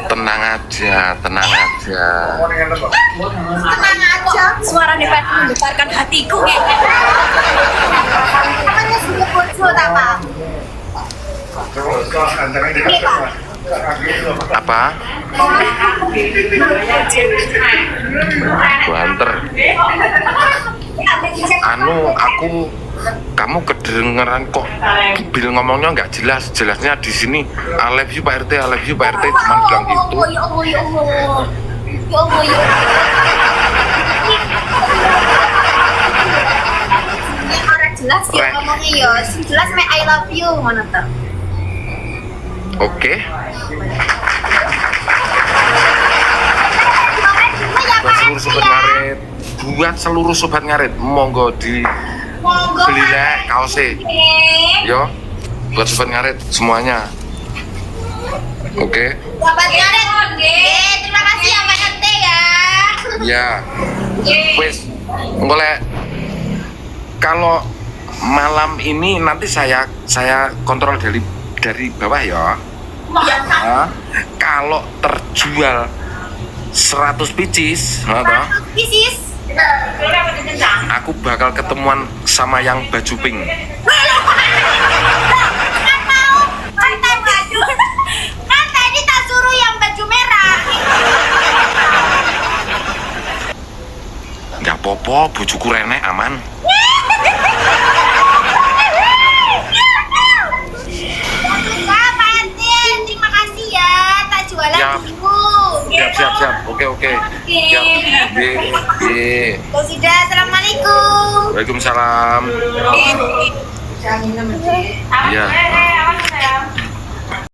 Tenang aja, tenang aja. Tenang aja. Suara Nepat menggetarkan hatiku. Namanya sudah bocor apa? Apa? Banter. Kamu kedengeran kok Bil ngomongnya nggak jelas. Jelasnya di sini I love you Pak RT, I love you Pak RT, cuman bilang gitu. Ya Allah, ya Allah. Ya Allah, ya Allah. Orang jelas ya ngomongnya ya. Jelas me I love you mana tuh? Oke. Buat seluruh sobat ngarit, monggo di beli lek kaosnya. Yo, buat sobat ngarit semuanya. Oke. Sobat ngarit, terima kasih ya Pak RT ya. Ya. Wes, boleh. Kalau malam ini nanti saya kontrol dari bawah ya. Kalau terjual 100 pieces, aku bakal ketemuan sama yang baju pink. Kan tadi tak suruh yang baju merah. Nggak popo, bojoku renek aman. Terima kasih ya, tak jualan dulu. Siap. Oke. Siap. Sudah, assalamualaikum. Waalaikumsalam. Iya.